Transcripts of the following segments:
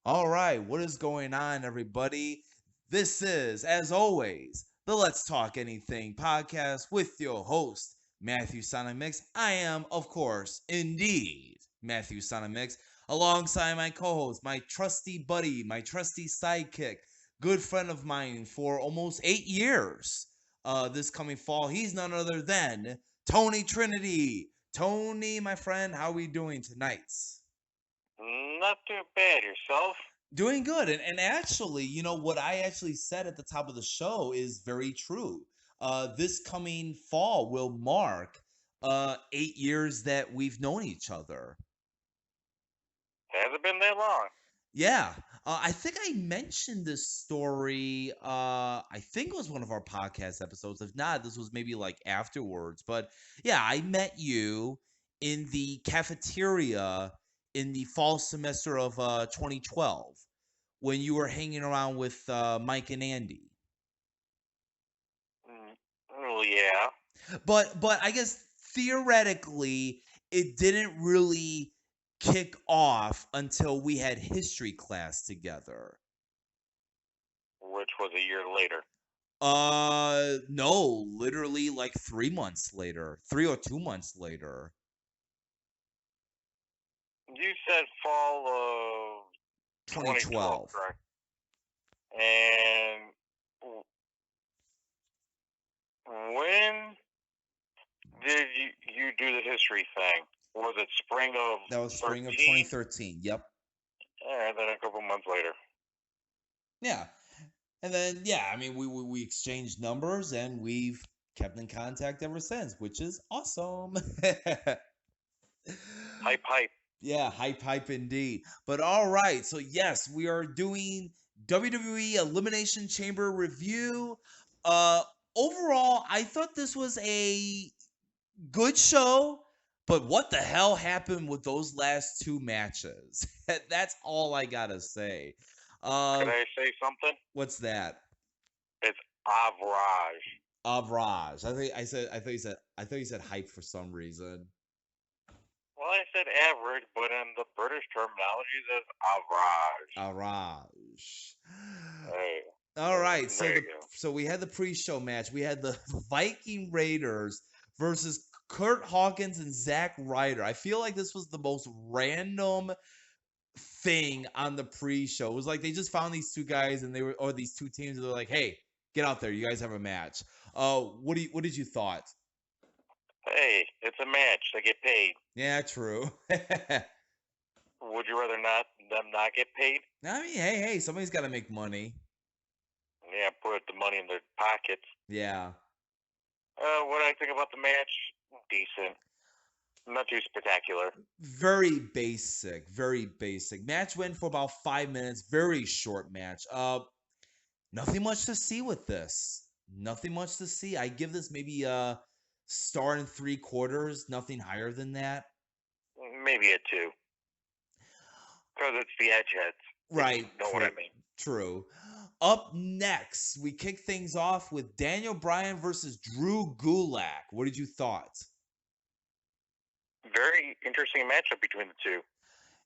All right, what is going on, everybody? This is, as always, the Let's Talk Anything podcast with your host, Matthew Sonamix. I am, of course, indeed, Matthew Sonamix, alongside my co host, my trusty buddy, my trusty sidekick, good friend of mine for almost 8 years. This coming fall, he's none other than Tony Trinity. Tony, my friend, how are we doing tonight? Not too bad. Yourself? Doing good. And actually, what I actually said at the top of the show is very true. This coming fall will mark 8 years that we've known each other. Hasn't been that long. Yeah. I think I mentioned this story. I think it was one of our podcast episodes. If not, this was maybe like afterwards. But yeah, I met you in the cafeteria in the fall semester of 2012 when you were hanging around with Mike and Andy. Well, yeah. But I guess theoretically it didn't really kick off until we had history class together. Which was a year later. No, literally like 3 months later, 3 or 2 months later. You said fall of 2012, 2012. correct? And when did you do the history thing? Was it spring of That was spring of 13? 2013. Yep. And then a couple months later. Yeah. And then yeah, I mean we exchanged numbers and we've kept in contact ever since, which is awesome. Hype, hype. Yeah, hype indeed. But all right, so yes, we are doing WWE Elimination Chamber review. Uh Overall, I thought this was a good show, but what the hell happened with those last two matches? That's all I gotta say. Could Uh I say something? what's that? It's average. Avraj. I thought you said hype for some reason. Well, I said average, but in the British terminology, it's average. Avraj. Hey, All right, so there the you go. so we had the pre-show match. We had the Viking Raiders versus Kurt Hawkins and Zack Ryder. I feel like this was the most random thing on the pre-show. It was like they just found these two guys and or these two teams and they're like, "Hey, get out there. You guys have a match." What did you thought? Hey, it's a match. They get paid. Yeah, true. Would you rather them not get paid? I mean, hey, somebody's got to make money. Yeah, put the money in their pockets. Yeah. What I think about the match? Decent. Not too spectacular. Very basic, very basic. Match went for about 5 minutes. Very short match. Nothing much to see with this. Nothing much to see. I give this maybe a star and 3/4. Nothing higher than that. Maybe a two. Because it's the Edgeheads. Right. You know what I mean. True. Up next, we kick things off with Daniel Bryan versus Drew Gulak. What did you thought? Very interesting matchup between the two.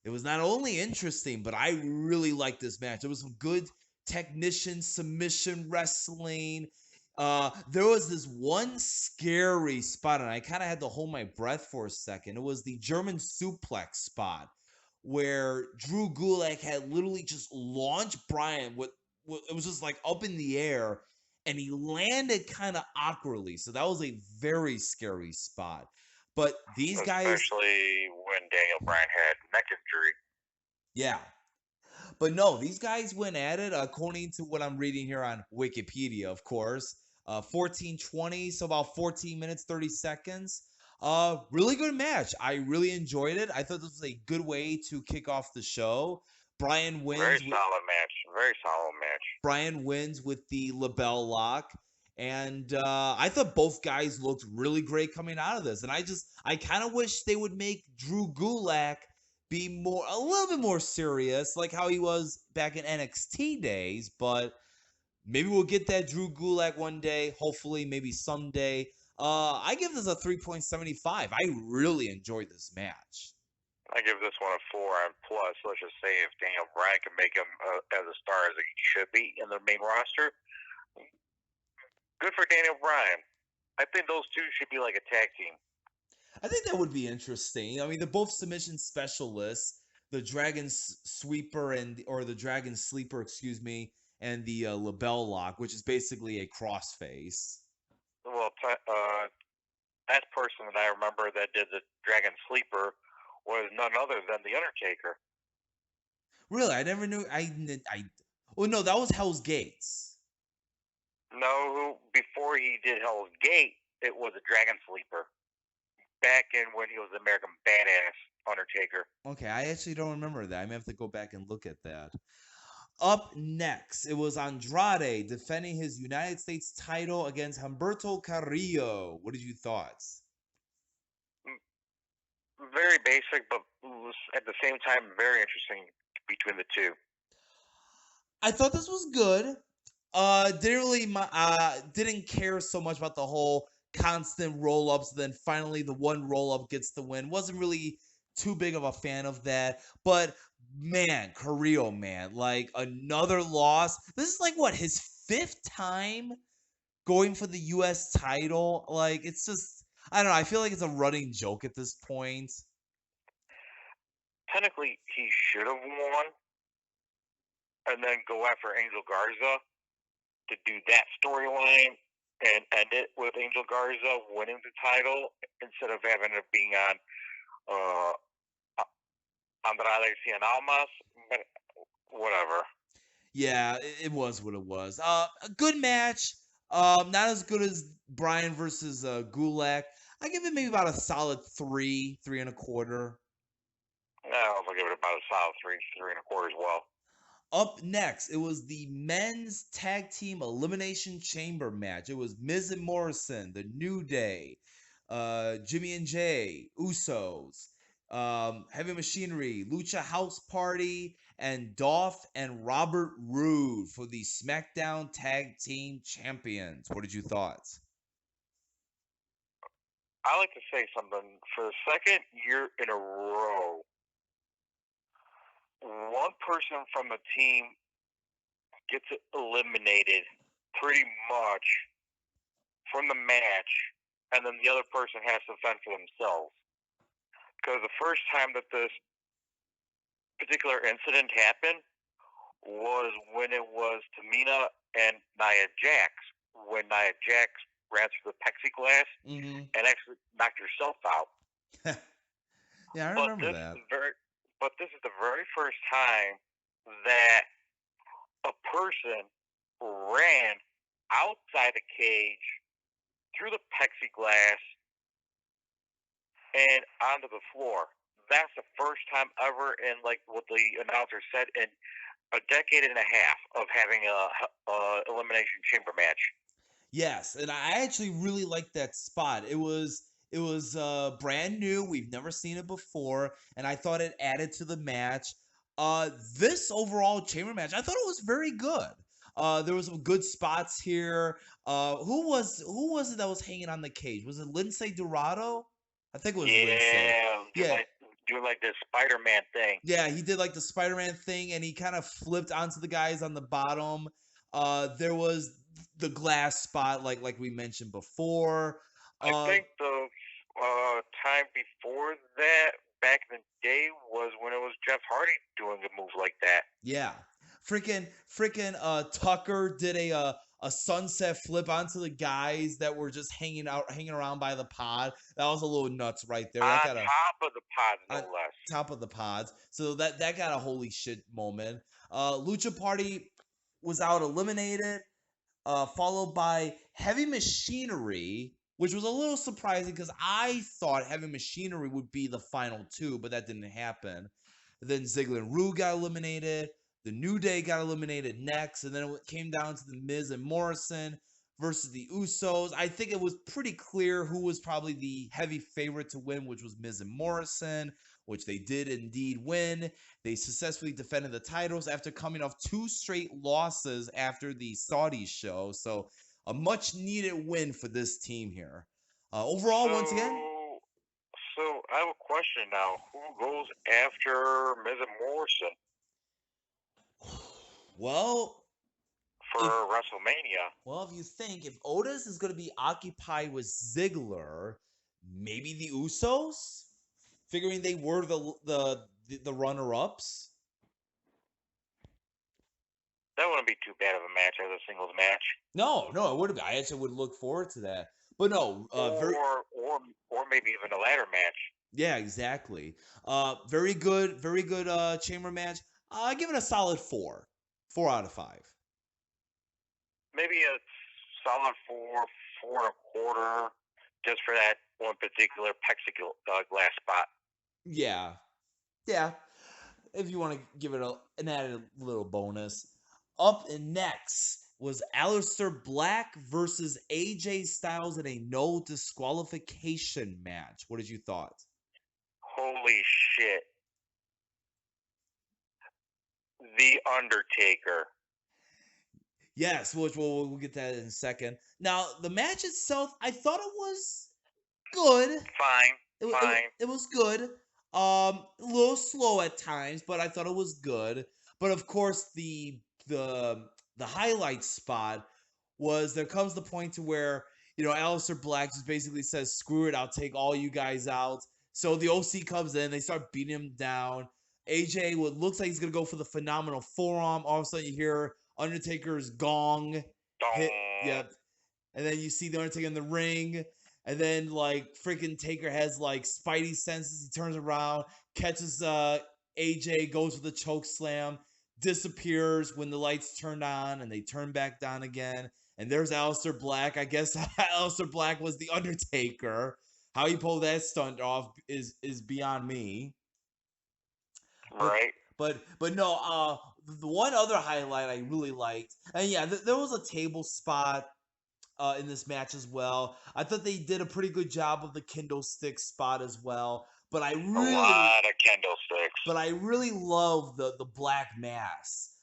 It was not only interesting, but I really liked this match. There was some good technician submission wrestling. There was this one scary spot, and I kind of had to hold my breath for a second. It was the German suplex spot where Drew Gulak had literally just launched Bryan with it was just like up in the air, and he landed kind of awkwardly. So that was a very scary spot. But these guys, Especially when Daniel Bryan had neck injury. yeah. But no, these guys went at it according to what I'm reading here on Wikipedia, of course. 14:20, so about 14 minutes, 30 seconds. Really good match. I really enjoyed it. I thought this was a good way to kick off the show. Brian Very wins. solid match. Very solid match. Brian wins with the LaBelle lock. And I thought both guys looked really great coming out of this. And I kind of wish they would make Drew Gulak be a little bit more serious, like how he was back in NXT days. But maybe we'll get that Drew Gulak one day. Hopefully, maybe someday. I give this a 3.75. I really enjoyed this match. I give this one a 4 and plus. Let's just say if Daniel Bryan can make him as a star as he should be in the main roster, good for Daniel Bryan. I think those two should be like a tag team. I think that would be interesting. I mean, they're both submission specialists. The Dragon Sweeper or the Dragon Sleeper, excuse me, and the Label Lock, which is basically a crossface. Well, that person that I remember that did the Dragon Sleeper was none other than the Undertaker. Really, I never knew. Oh no, that was Hell's Gates. No, before he did Hell's Gate, it was a Dragon Sleeper. Back in when he was American Badass Undertaker. Okay, I actually don't remember that. I may have to go back and look at that. Up next, it was Andrade defending his United States title against Humberto Carrillo. What did you thoughts? Very basic, but at the same time very interesting between the two. I thought this was good. Didn't care so much about the whole constant roll ups. Then finally, the one roll up gets the win. Wasn't really too big of a fan of that. But man, Carrillo, man, like another loss. This is like what his fifth time going for the U.S. title. Like it's just I don't know. I feel like it's a running joke at this point. Technically, he should have won, and then go after Angel Garza to do that storyline and end it with Angel Garza winning the title instead of having it being on Andrade Cien Almas. But whatever. Yeah, it was what it was. A good match. Not as good as Bryan versus Gulak. I give it maybe about a solid 3.25. I'll give it about a solid 3.25 as well. Up next, it was the men's tag team elimination chamber match. It was Miz and Morrison, the New Day, Jimmy and Jay, Usos, Heavy Machinery, Lucha House Party, and Dolph and Robert Roode for the SmackDown Tag Team Champions. What did you thoughts? I like to say something. For the second year in a row, one person from the team gets eliminated pretty much from the match, and then the other person has to fend for themselves. Because the first time that this particular incident happened was when it was Tamina and Nia Jax. When Nia Jax ran through the plexiglass and actually knocked herself out. Yeah, I remember that. But this is the very first time that a person ran outside the cage through the plexiglass and onto the floor. That's the first time ever, in like what the announcer said, in a decade and a half of having a elimination chamber match. Yes, and I actually really liked that spot. It was brand new. We've never seen it before, and I thought it added to the match. This overall chamber match, I thought it was very good. There was some good spots here. Who was it that was hanging on the cage? Was it Lindsay Dorado? I think it was Lindsay. Yeah, Doing like this Spider-Man thing. yeah, he did like the Spider-Man thing, and he kind of flipped onto the guys on the bottom. There was the glass spot, like we mentioned before. I think the time before that, back in the day, was when it was Jeff Hardy doing a move like that. Yeah, freaking Tucker did a sunset flip onto the guys that were just hanging around by the pod. That was a little nuts right there. That got top of the pod, no on less. top of the pods. So that got a holy shit moment. Lucha Party was out eliminated, followed by Heavy Machinery, which was a little surprising because I thought Heavy Machinery would be the final two, but that didn't happen. Then Ziggler and Roode got eliminated. The New Day got eliminated next, and then it came down to the Miz and Morrison versus the Usos. I think it was pretty clear who was probably the heavy favorite to win, which was Miz and Morrison, which they did indeed win. They successfully defended the titles after coming off 2 straight losses after the Saudi show. So a much needed win for this team here. Overall, once again, So I have a question now. Who goes after Miz and Morrison Well, for if WrestleMania? well, if you think if Otis is going to be occupied with Ziggler, maybe the Usos, figuring they were the runner ups. That wouldn't be too bad of a match as a singles match. No, it wouldn't be. I actually would look forward to that. But no, very Or maybe even a ladder match. yeah, exactly. Very good chamber match. I give it a solid 4. 4 out of 5. Maybe a solid 4, 4.25, just for that one particular plexiglass spot. Yeah. Yeah. If you want to give it an added little bonus. Up and next was Aleister Black versus AJ Styles in a no disqualification match. What did you thought? Holy shit. The Undertaker. Yes, which we'll get that in a second. Now, the match itself, I thought it was good. Fine. Fine. It was good. A little slow at times, but I thought it was good. But of course, the highlight spot was there comes the point to where Aleister Black just basically says, "Screw it, I'll take all you guys out." So the OC comes in, they start beating him down. AJ, what looks like he's gonna go for the phenomenal forearm. All of a sudden, you hear Undertaker's gong hit. Dong. Yep, and then you see the Undertaker in the ring, and then like freaking Taker has like Spidey senses. He turns around, catches AJ, goes for the choke slam, disappears when the lights turn on, and they turn back down again. And there's Aleister Black. I guess Aleister Black was the Undertaker. How he pulled that stunt off is beyond me. But Right. but no, the one other highlight I really liked, and yeah, there was a table spot in this match as well. I thought they did a pretty good job of the kendo stick spot as well. A lot of candlesticks. But I really love the black mass.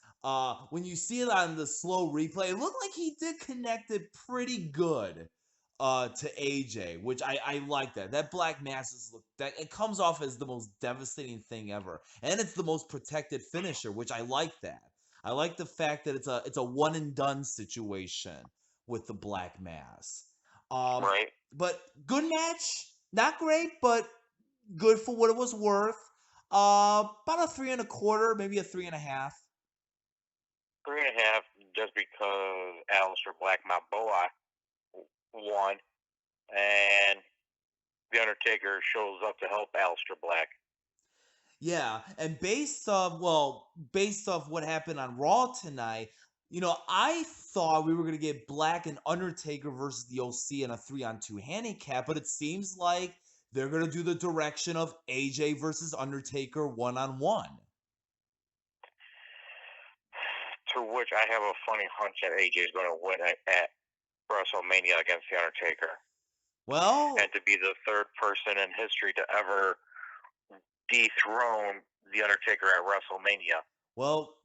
When you see it on the slow replay, it looked like he did connect it pretty good to AJ, which I like that. That black mass that it comes off as the most devastating thing ever, and it's the most protected finisher, which I like that. I like the fact that it's a one and done situation with the black mass. Right. But good match, not great, but good for what it was worth. About a 3.25, maybe a 3.5. 3.5, just because Aleister Black, my boy, won, and the Undertaker shows up to help Aleister Black. Yeah, and based off what happened on Raw tonight, I thought we were gonna get Black and Undertaker versus the OC in a 3-on-2 handicap, but it seems like they're gonna do the direction of AJ versus Undertaker 1-on-1. To which I have a funny hunch that AJ is going to win at WrestleMania against the Undertaker, Well, and to be the third person in history to ever dethrone the Undertaker at WrestleMania. well,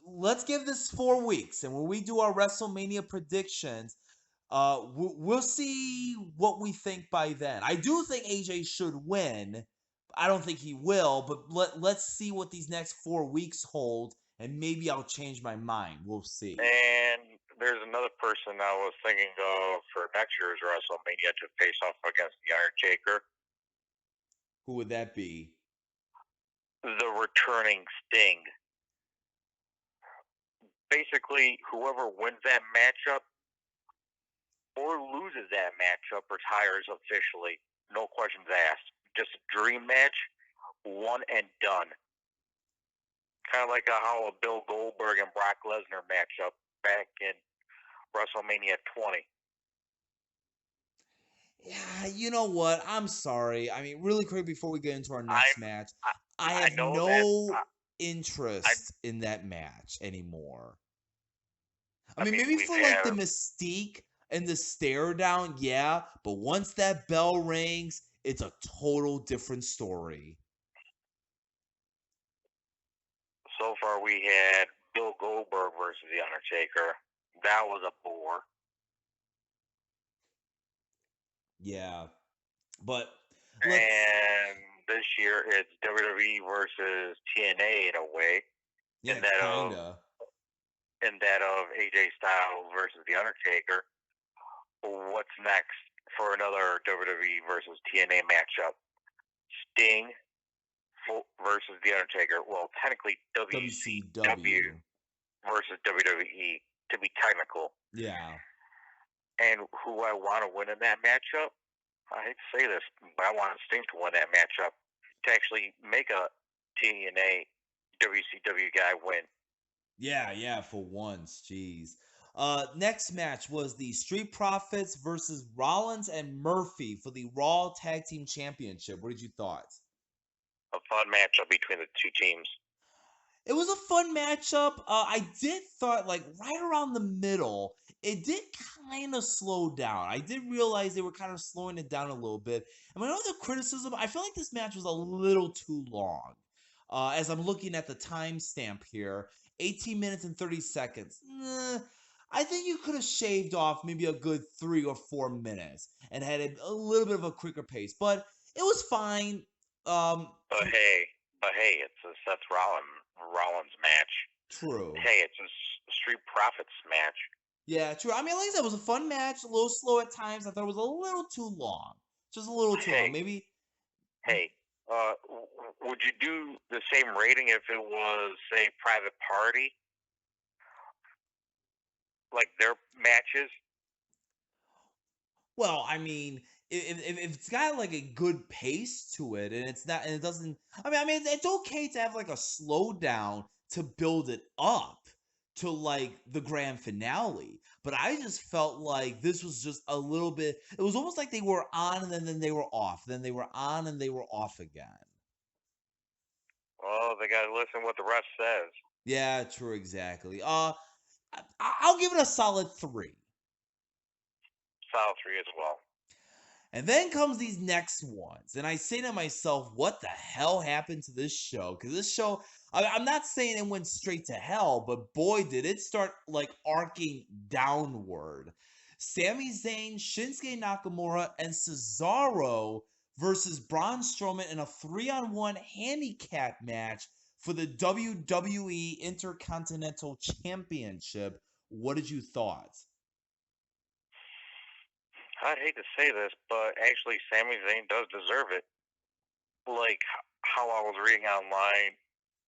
let's give this 4 weeks, and when we do our WrestleMania predictions, we'll see what we think by then. I do think AJ should win. I don't think he will, but let's see what these next 4 weeks hold, and maybe I'll change my mind. We'll see. And there's another person I was thinking of for next year's WrestleMania to face off against the Undertaker. Who would that be? The returning Sting. Basically, whoever wins that matchup or loses that matchup retires officially. No questions asked. Just a dream match, one and done. Kind of like how a Bill Goldberg and Brock Lesnar matchup back in WrestleMania 20. Yeah, you know what? I'm sorry. I mean, really quick before we get into our next match, I have know no that. interest in that match anymore. I I mean, mean, maybe we've for like the had mystique and the stare down, yeah, but once that bell rings, it's a total different story. so far we had Bill Goldberg versus the Undertaker. That was a bore. Yeah. But Let's And this year it's WWE versus TNA in a way, yeah, in that of kinda. AJ Styles versus The Undertaker. What's next for another WWE versus TNA matchup? Sting versus The Undertaker. Well, technically WCW WCW. versus WWE to be technical. Yeah. And who I want to win in that matchup? I hate to say this, but I want Sting to win that matchup to actually make a TNA WCW guy win. Yeah, yeah, for once. Jeez. Next match was the Street Profits versus Rollins and Murphy for the Raw Tag Team Championship. What did you thought? A fun matchup between the two teams. It was a fun matchup. I did thought like right around the middle, it did kind of slow down. I did realize they were kind of slowing it down a little bit. And my other criticism, I feel like this match was a little too long. As I'm looking at the timestamp here, 18 minutes and 30 seconds. I think you could have shaved off maybe a good 3 or 4 minutes and had a little bit of a quicker pace, but it was fine. Um, But hey, it's a Seth Rollins match. True. Hey, it's a Street Profits match. Yeah, true. I mean, like I said, it was a fun match, a little slow at times. I thought it was a little too long. Just a little too long. Hey, Maybe. hey, would you do the same rating if it was, say, Private Party, like their matches? Well, I mean, if it's got like a good pace to it, and it's not, and it doesn't. I mean, it's okay to have like a slowdown to build it up to like the grand finale. But I just felt like this was just a little bit. It was almost like they were on and then they were off. Then they were on and they were off again. Well, they got to listen what the ref says. Yeah, true, exactly. I'll give it a solid 3. Style 3 as well. And then comes these next ones, and I say to myself, "What the hell happened to this show?" Because this show, I'm not saying it went straight to hell, but boy, did it start like arcing downward. Sami Zayn, Shinsuke Nakamura, and Cesaro versus Braun Strowman in a 3-on-1 handicap match for the WWE Intercontinental Championship. What did you thought? I'd hate to say this, but actually, Sami Zayn does deserve it. Like how I was reading online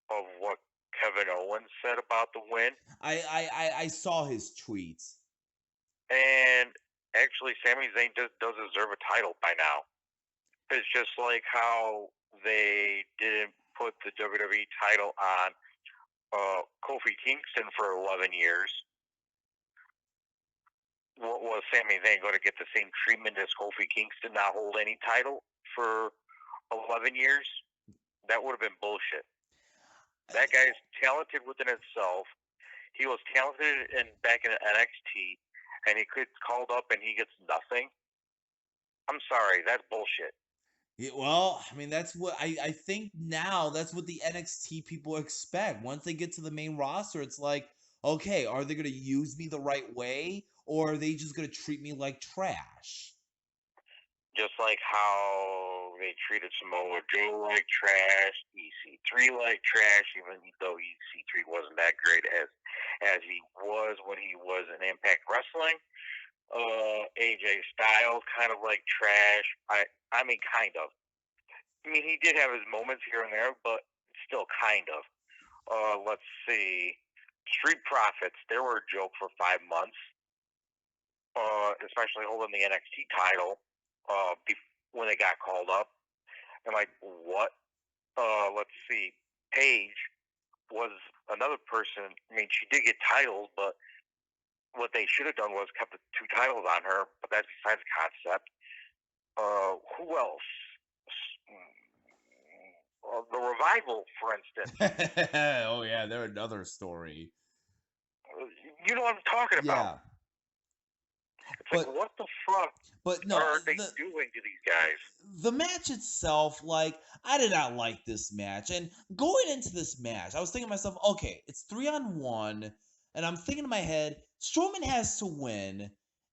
of what Kevin Owens said about the win, I saw his tweets. and actually, Sami Zayn does deserve a title by now. It's just like how they didn't put the WWE title on Kofi Kingston for 11 years. What was Sami Zayn going to get the same treatment as Kofi Kingston, not hold any title for 11 years? That would have been bullshit. That guy's talented within himself. He was talented back in NXT, and he gets called up and he gets nothing. I'm sorry, that's bullshit. Yeah, well, I mean, that's what I think now. That's what the NXT people expect. Once they get to the main roster, it's like, okay, are they going to use me the right way, or are they just going to treat me like trash? Just like how they treated Samoa Joe like trash, EC3 like trash, even though EC3 wasn't that great as he was when he was in Impact Wrestling. AJ Styles kind of like trash. I mean, kind of. I mean, he did have his moments here and there, but still kind of. Let's see. Street Profits, they were a joke for 5 months, especially holding the NXT title when they got called up. And like, what? Let's see. Paige was another person. I mean, she did get titles, but what they should have done was kept the 2 titles on her. But that's besides the concept. Who else? The Revival, for instance. Oh yeah, they're another story. You know what I'm talking about. Yeah, It's like, but what the fuck no, are they doing to these guys? the match itself, like, I did not like this match. And going into this match, I was thinking to myself, okay, it's 3-on-1, and I'm thinking in my head, Strowman has to win.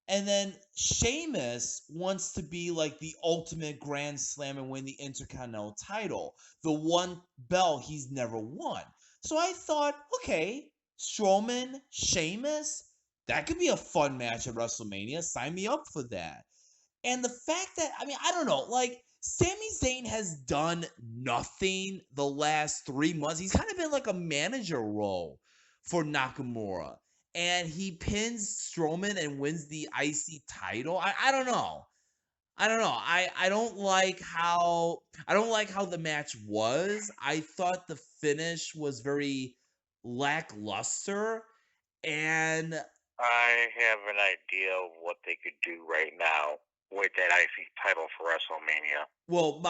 And then Sheamus wants to be like the ultimate Grand Slam and win the Intercontinental title, the one belt he's never won. So I thought, okay, Strowman, Sheamus, that could be a fun match at WrestleMania. Sign me up for that. And the fact that, I mean, I don't know, like, Sami Zayn has done nothing the last 3 months. He's kind of been like a manager role for Nakamura. And he pins Strowman and wins the IC title. I don't know. I don't know. I don't like how the match was. I thought the finish was very lackluster. And I have an idea of what they could do right now with that IC title for WrestleMania. well,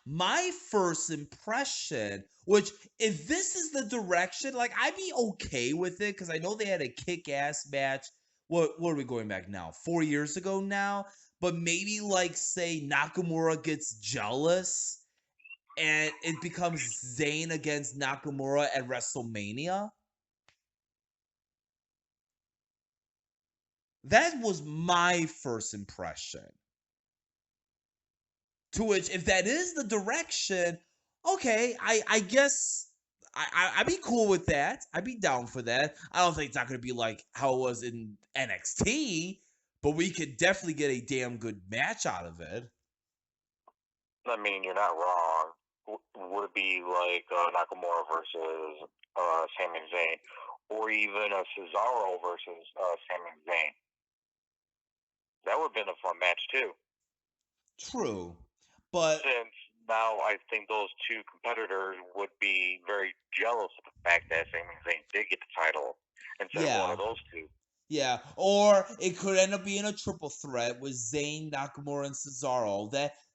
my first impression, which if this is the direction, like I'd be okay with it because I know they had a kick-ass match. What are we going back now? 4 years ago now, but maybe like say Nakamura gets jealous and it becomes Zayn against Nakamura at WrestleMania. That was my first impression. To which, if that is the direction, okay, I guess I'd be cool with that. I'd be down for that. I don't think it's not going to be like how it was in NXT, but we could definitely get a damn good match out of it. I mean, you're not wrong. Would it be like Nakamura versus Sami Zayn, or even a Cesaro versus Sami Zayn? That would have been a fun match too. True, but Since now I think those two competitors would be very jealous of the fact that Sami Zayn did get the title instead of one yeah, of those two. yeah, or it could end up being a triple threat with Zayn, Nakamura, and Cesaro.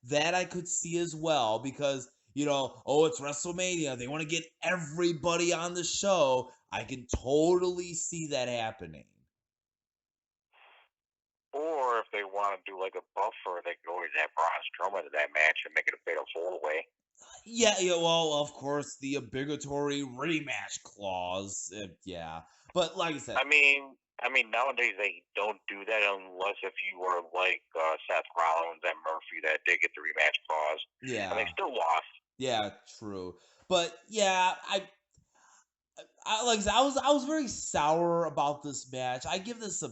That I could see as well because oh, it's WrestleMania. They want to get everybody on the show. I can totally see that happening. Or if they want to do like a buffer, they could always have Braun Strowman in that match and make it a fatal four way. Yeah, yeah. Well, of course, the obligatory rematch clause. Yeah, but like I said, I mean, nowadays they don't do that unless if you were like Seth Rollins and Murphy that did get the rematch clause, and they yeah, still lost. yeah, true. But yeah, I like I said, I was very sour about this match. I give this a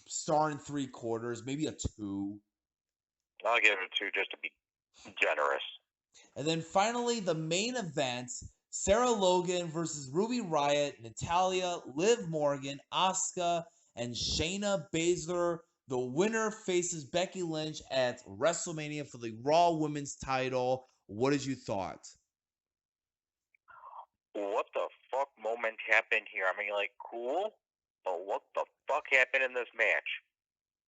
star and 3/4, maybe a 2. I'll give it two just to be generous. And then finally, the main event: Sarah Logan versus Ruby Riott, Natalia, Liv Morgan, Asuka, and Shayna Baszler. The winner faces Becky Lynch at WrestleMania for the Raw Women's title. What did you thought? What the fuck moment happened here? I mean, like, cool, but what the fuck happened in this match?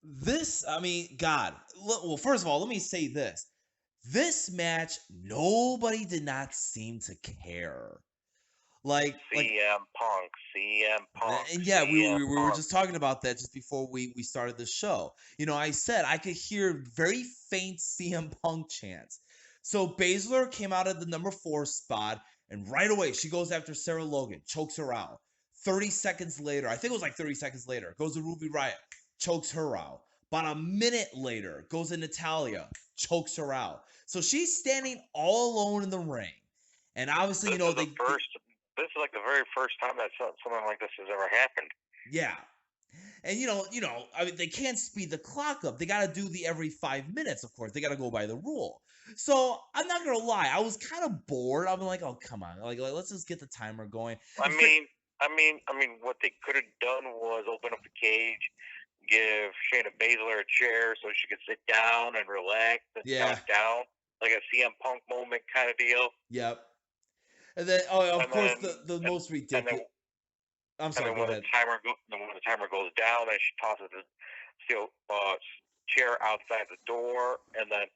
This, I mean, God. Well, first of all, let me say this. This match, nobody did not seem to care. Like CM Punk, and yeah, CM we were Punk. just talking about that just before we started the show. I said I could hear very faint CM Punk chants. So Baszler came out at the number 4 spot, and right away she goes after Sarah Logan, chokes her out. 30 seconds later, I think it was like 30 seconds later, goes to Ruby Riott, chokes her out. About a minute later, goes to Natalia, chokes her out. So she's standing all alone in the ring. And obviously, This is the first. This is like the very first time that something like this has ever happened. yeah. And I mean, they can't speed the clock up. They got to do the every 5 minutes, of course. They got to go by the rule. So I'm not gonna lie, I was kind of bored. I'm like, oh come on, like let's just get the timer going. I mean, what they could have done was open up the cage, give Shayna Baszler a chair so she could sit down and relax and Yeah. count down, like a CM Punk moment kind of deal. Yep. And then, oh, of And course, then, the most and then, ridiculous. I'm and sorry. then Go ahead. when the timer goes down, then she tosses the steel chair outside the door, and then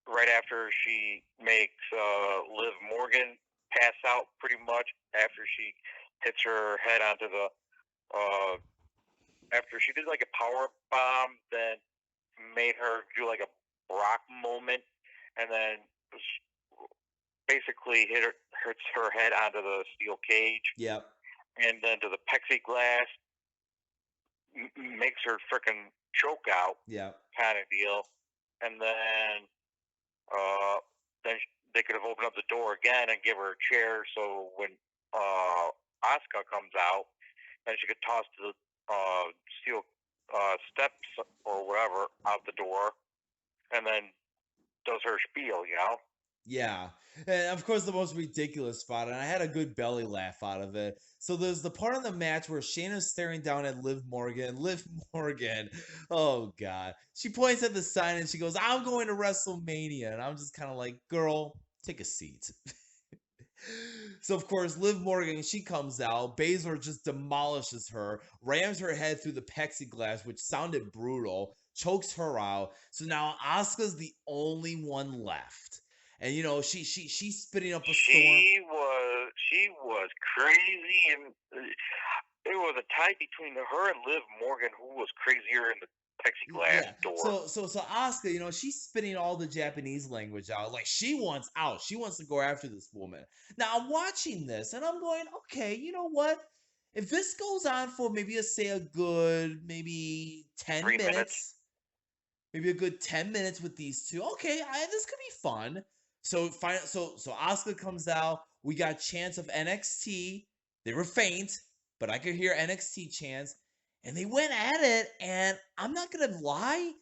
right after she makes Liv Morgan pass out, pretty much after she hits her head onto the after she did like a power bomb, then made her do like a Brock moment, and then basically hits her head onto the steel cage, Yep. and then to the plexiglass. makes her freaking choke out, Yeah. kind of deal, and uh, then they could have opened up the door again and give her a chair, so when Asuka comes out, then she could toss the steel steps or whatever out the door, and then does her spiel, you know. Yeah. And of course, the most ridiculous spot, and I had a good belly laugh out of it. So there's the part of the match where Shayna's staring down at Liv Morgan. Liv Morgan, oh God. She points at the sign and she goes, I'm going to WrestleMania. And I'm just kind of like, girl, take a seat. So of course, Liv Morgan, she comes out. Baszler just demolishes her, rams her head through the plexiglass, which sounded brutal, chokes her out. So now Asuka's the only one left. And you know, she's spitting up a storm. She was crazy, and it was a tie between her and Liv Morgan, who was crazier in the plexiglass Yeah. door. So Asuka, you know, she's spitting all the Japanese language out. Like she wants out. She wants to go after this woman. Now I'm watching this and I'm going, okay, you know what? If this goes on for maybe a good maybe 10 3 minutes. minutes, maybe a good 10 minutes with these two. Okay, this could be fun. So Asuka comes out. We got chants of NXT. They were faint, but I could hear NXT chants, and they went at it. And I'm not gonna lie,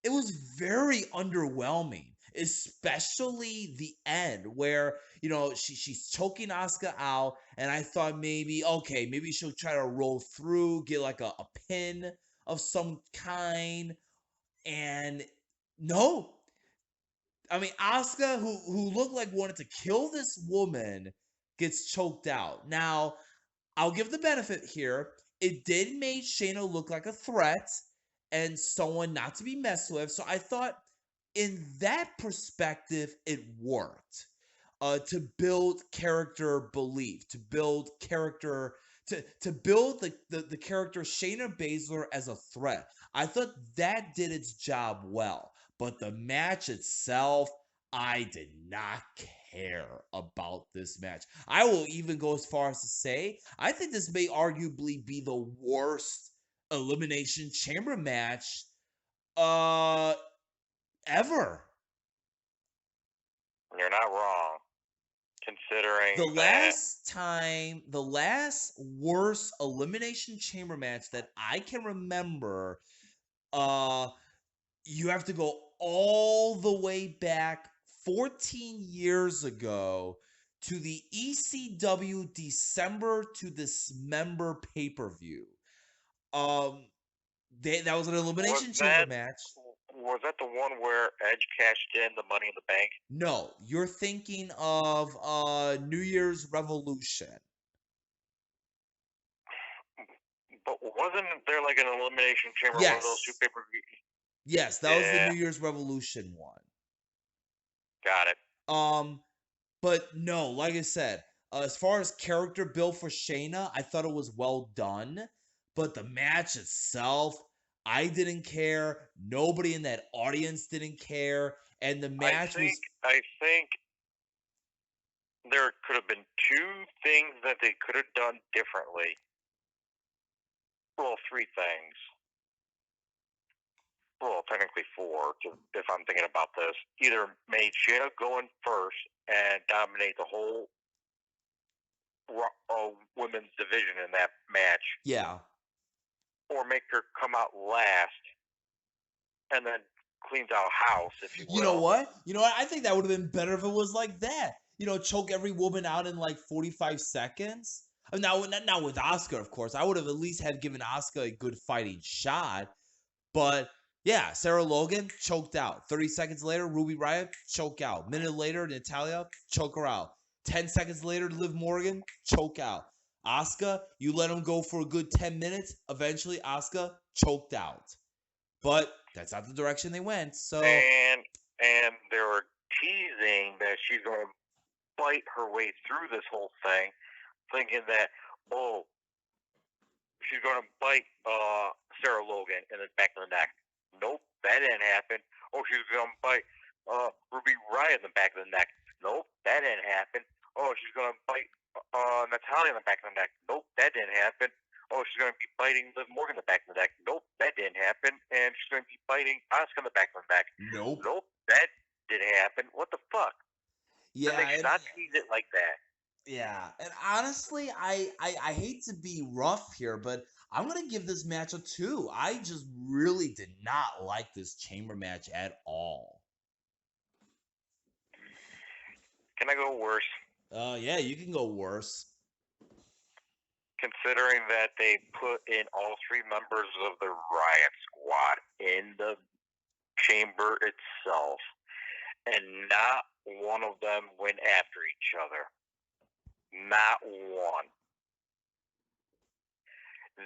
it was very underwhelming, especially the end where you know she's choking Asuka out, and I thought maybe okay, maybe she'll try to roll through, get like a pin of some kind, and no, I mean Asuka, who looked like wanted to kill this woman, gets choked out. Now, I'll give the benefit here. It did make Shayna look like a threat and someone not to be messed with. So I thought in that perspective, it worked. To build character belief, to build character, to build the character Shayna Baszler as a threat. I thought that did its job well. But the match itself, I did not care about this match. I will even go as far as to say I think this may arguably be the worst elimination chamber match uh ever. You're not wrong, considering The that. the last worst elimination chamber match that I can remember, uh you have to go all the way back 14 years ago to the ECW December to Dismember pay-per-view. Um, that was an Was elimination chamber that match. was that the one where Edge cashed in the Money in the Bank? No, you're thinking of New Year's Revolution. But wasn't there like an elimination chamber, one of those two Yes. pay per views? Yes, that was the Yeah, New Year's Revolution one. got it. Um, but no, like I said, as far as character build for Shayna, I thought it was well done. But the match itself, I didn't care. Nobody in that audience didn't care. And the I match think was I think there could have been two things that they could have done differently. Well, three things. Well, technically four, if I'm thinking about this. Either made Shayna go in first and dominate the whole women's division in that match, yeah. or make her come out last and then cleans out house, if you You know will. what? You know what? I think that would have been better if it was like that. You know, choke every woman out in like 45 seconds. Now, not with Oscar, of course. I would have at least had given Oscar a good fighting shot. But yeah, Sarah Logan choked out. 30 seconds later, Ruby Riott choke out. Minute later, Natalia choke her out. 10 seconds later, Liv Morgan choke out. Asuka, you let him go for a good 10 minutes. Eventually, Asuka choked out. But that's not the direction they went. So And they were teasing that she's going to fight her way through this whole thing, thinking that, oh, she's going to bite Sarah Logan in the back of the neck. Nope, that didn't happen. Oh, she's going to bite Ruby Riott in the back of the neck. Nope, that didn't happen. Oh, she's going to bite Natalia in the back of the neck. Nope, that didn't happen. oh, she's going to be biting Liv Morgan in the back of the neck. Nope, that didn't happen. And she's going to be biting Asuka in the back of the neck. Nope. Nope, that didn't happen. What the fuck? Then Yeah, they should not tease it like that. yeah, and honestly, I hate to be rough here, but I'm gonna give this match a 2. I just really did not like this chamber match at all. Can I go worse? Yeah, you can go worse. Considering that they put in all 3 members of the Riot Squad in the chamber itself, and not one of them went after each other. Not one.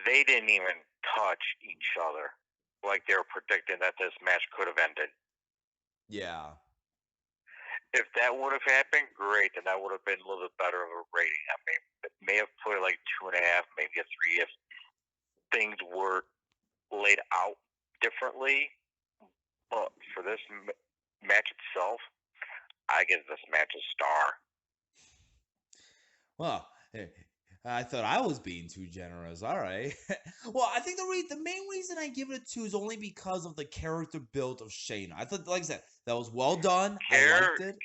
They didn't even touch each other like they were predicting that this match could have ended. Yeah. If that would have happened, great, then that would have been a little bit better of a rating. I mean, it may have put it like 2.5, maybe a 3 if things were laid out differently. But for this match itself, I give this match a star. Well, I thought I was being too generous. All right. Well, I think the main reason I give it a 2 is only because of the character build of Shayna. I thought, like I said, that was well done. I liked it.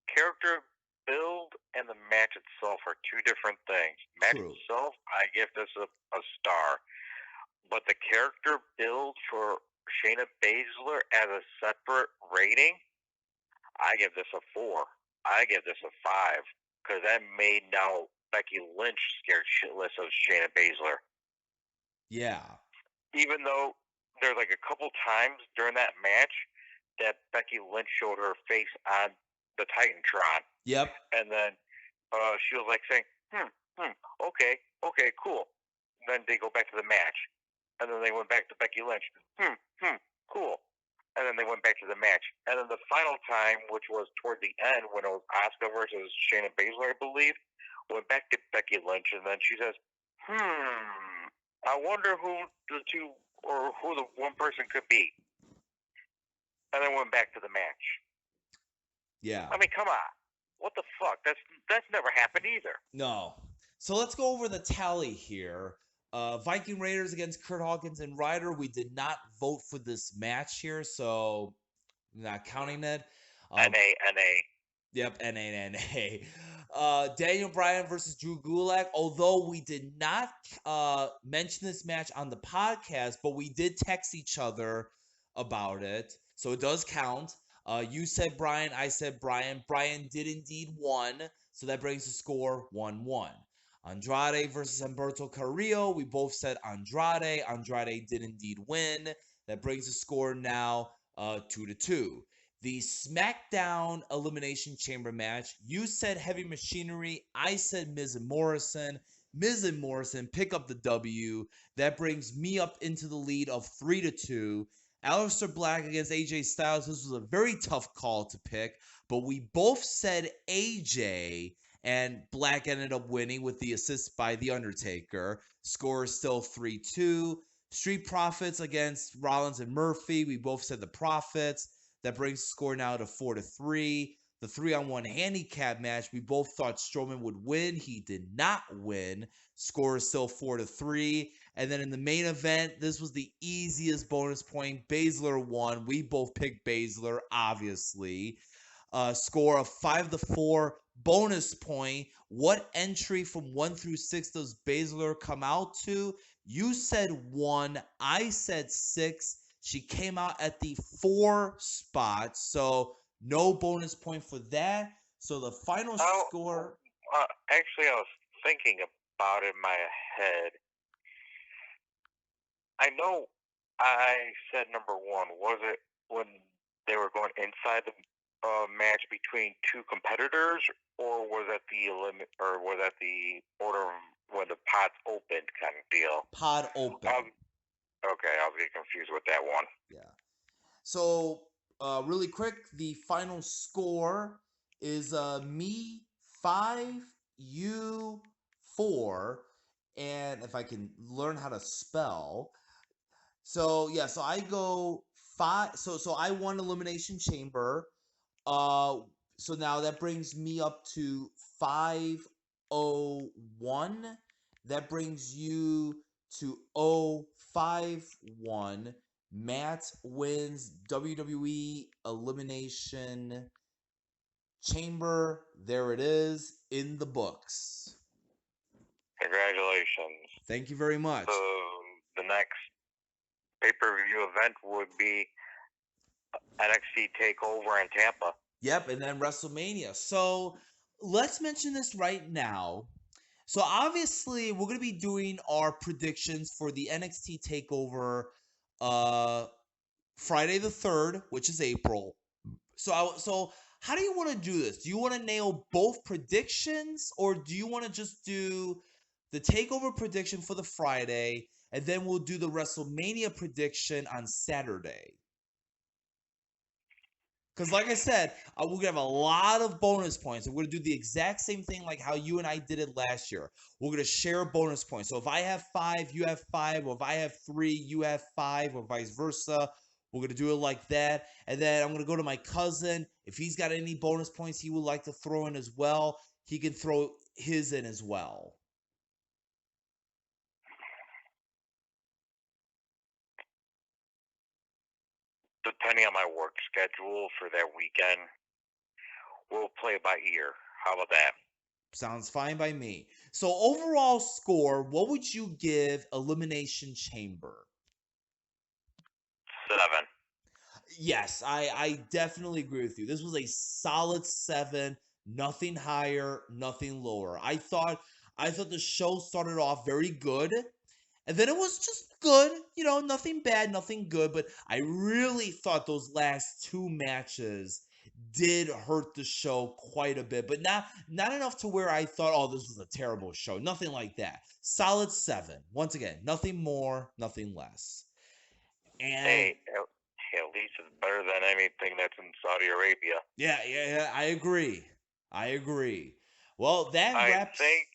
Character build and the match itself are 2 different things. Match True. itself, I give this a star. But the character build for Shayna Baszler as a separate rating, I give this a 4. I give this a 5. Because that made now Becky Lynch scared shitless of Shayna Baszler. Yeah. Even though there's like a couple times during that match that Becky Lynch showed her face on the Titantron. Yep. And then she was like saying, okay, cool. And then they go back to the match. And then they went back to Becky Lynch. Cool. And then they went back to the match. And then the final time, which was toward the end, when it was Asuka versus Shayna Baszler, I believe, went back to Becky Lynch, and then she says, I wonder who the 2 or who the one person could be. And then went back to the match. Yeah. I mean, come on. What the fuck? That's never happened either. No. So let's go over the tally here. Viking Raiders against Kurt Hawkins and Ryder. We did not vote for this match here, so not counting it. NA. Yep, NA. Daniel Bryan versus Drew Gulak. Although we did not mention this match on the podcast, but we did text each other about it, so it does count. You said Bryan, I said Bryan. Bryan did indeed won, so that brings the score 1-1. Andrade versus Humberto Carrillo. We both said Andrade. Andrade did indeed win. That brings the score now 2-2. The SmackDown Elimination Chamber match. You said Heavy Machinery. I said Miz and Morrison. Miz and Morrison pick up the W. That brings me up into the lead of 3-2. Aleister Black against AJ Styles. This was a very tough call to pick, but we both said AJ, and Black ended up winning with the assist by The Undertaker. Score is still 3-2. Street Profits against Rollins and Murphy. We both said the Profits. That brings the score now to 4-3. The 3-on-1 handicap match, we both thought Strowman would win. He did not win. Score is still 4-3. And then in the main event, this was the easiest bonus point. Baszler won. We both picked Baszler, obviously. Score of 5-4. Bonus point. What entry from 1 through 6 does Baszler come out to? You said 1. I said 6. She came out at the 4 spot, so no bonus point for that. So the final score. Actually, I was thinking about it in my head. I know I said number 1. Was it when they were going inside the match between 2 competitors, or was that the order when the pods opened kind of deal? Pod open. Okay, I was getting confused with that one. Yeah. So, really quick, the final score is me 5, you 4, and if I can learn how to spell. So yeah, so I go 5. So I won Elimination Chamber. So now that brings me up to 501, That brings you to 0-5-1. Matt wins WWE Elimination Chamber. There it is in the books. Congratulations. Thank you very much. So the next pay-per-view event would be NXT Takeover in Tampa. Yep, and then WrestleMania. So let's mention this right now. So obviously, we're gonna be doing our predictions for the NXT Takeover, Friday the 3rd, which is April. So how do you want to do this? Do you want to nail both predictions, or do you want to just do the Takeover prediction for the Friday, and then we'll do the WrestleMania prediction on Saturday? Because, like I said, we're going to have a lot of bonus points. And we're going to do the exact same thing like how you and I did it last year. We're going to share bonus points. So if I have 5, you have 5. Or if I have 3, you have 5, or vice versa. We're going to do it like that. And then I'm going to go to my cousin. If he's got any bonus points he would like to throw in as well, he can throw his in as well. Depending on my work schedule for that weekend, we'll play by ear. How about that? Sounds fine by me. So overall score, what would you give Elimination Chamber? 7. Yes, I definitely agree with you. This was a solid 7, nothing higher, nothing lower. I thought the show started off very good, and then it was just good, nothing bad, nothing good, but I really thought those last 2 matches did hurt the show quite a bit, but not enough to where I thought, oh, this was a terrible show. Nothing like that. Solid 7. Once again, nothing more, nothing less. And Hey, at least it's better than anything that's in Saudi Arabia. yeah, I agree. Well, that I wraps. think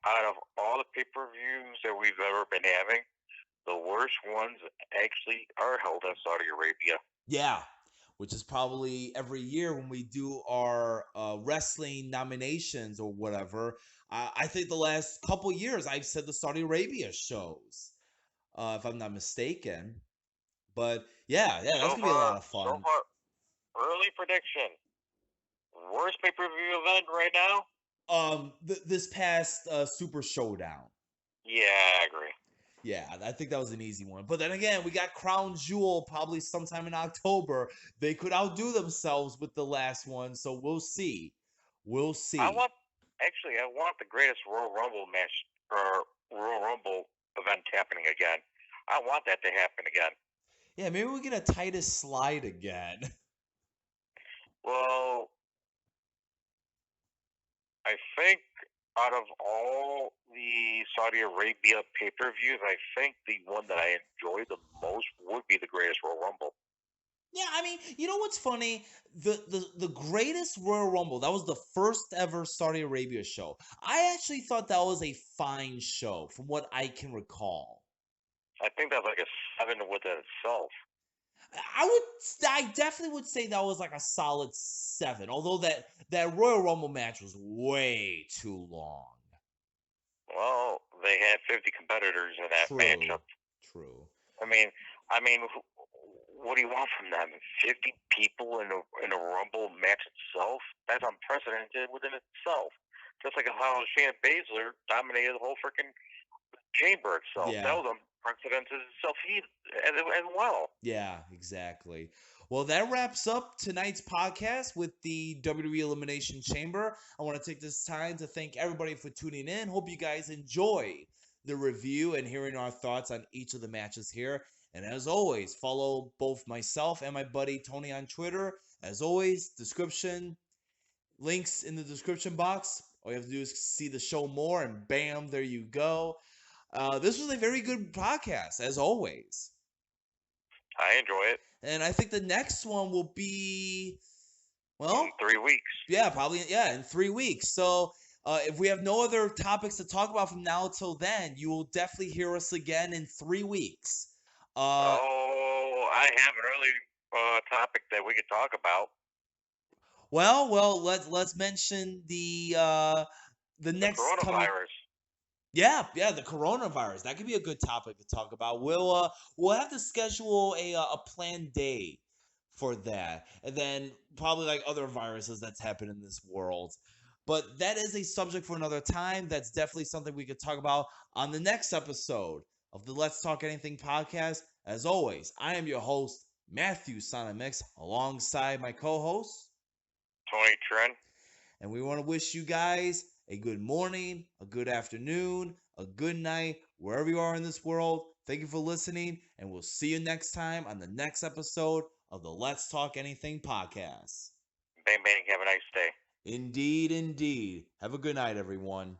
out of all the pay-per-views that we've ever been having, the worst ones actually are held in Saudi Arabia. Yeah, which is probably every year when we do our wrestling nominations or whatever. I think the last couple years I've said the Saudi Arabia shows, if I'm not mistaken. But yeah, that's gonna be a lot of So fun. far, early prediction. Worst pay-per-view event right now? This past Super Showdown. Yeah, I agree. Yeah, I think that was an easy one. But then again, we got Crown Jewel probably sometime in October. They could outdo themselves with the last one, so we'll see. We'll see. I want the greatest Royal Rumble match or Royal Rumble event happening again. I want that to happen again. Yeah, maybe we get a Titus slide again. Well, I think out of all the Saudi Arabia pay-per-views, I think the one that I enjoy the most would be the greatest Royal Rumble. Yeah, I mean, you know what's funny? The greatest Royal Rumble, that was the first ever Saudi Arabia show. I actually thought that was a fine show from what I can recall. I think that's like a 7 within itself. I definitely would say that was like a solid 7, although that Royal Rumble match was way too long. Well, they had 50 competitors in that matchup. True. I mean, what do you want from them? 50 people in a Rumble match itself? That's unprecedented within itself. Just like how Shayna Baszler dominated the whole freaking chamber itself. Yeah. That was unprecedented itself as well. Yeah, exactly. Well, that wraps up tonight's podcast with the WWE Elimination Chamber. I want to take this time to thank everybody for tuning in. Hope you guys enjoyed the review and hearing our thoughts on each of the matches here. And as always, follow both myself and my buddy Tony on Twitter. As always, links in the description box. All you have to do is see the show more, and bam, there you go. This was a very good podcast, as always. I enjoy it. And I think the next one will be, well, in 3 weeks. Yeah, probably. Yeah, in 3 weeks. So if we have no other topics to talk about from now till then, you will definitely hear us again in 3 weeks. I have an early topic that we could talk about. Well, let's mention the next coronavirus. Yeah, the coronavirus. That could be a good topic to talk about. We'll have to schedule a planned day for that. And then probably like other viruses that's happened in this world. But that is a subject for another time. That's definitely something we could talk about on the next episode of the Let's Talk Anything podcast. As always, I am your host, Matthew Sonamix, alongside my co-host. Tony Trent. And we want to wish you guys a good morning, a good afternoon, a good night, wherever you are in this world. Thank you for listening, and we'll see you next time on the next episode of the Let's Talk Anything podcast. Bang, bang. Have a nice day. Indeed, indeed. Have a good night, everyone.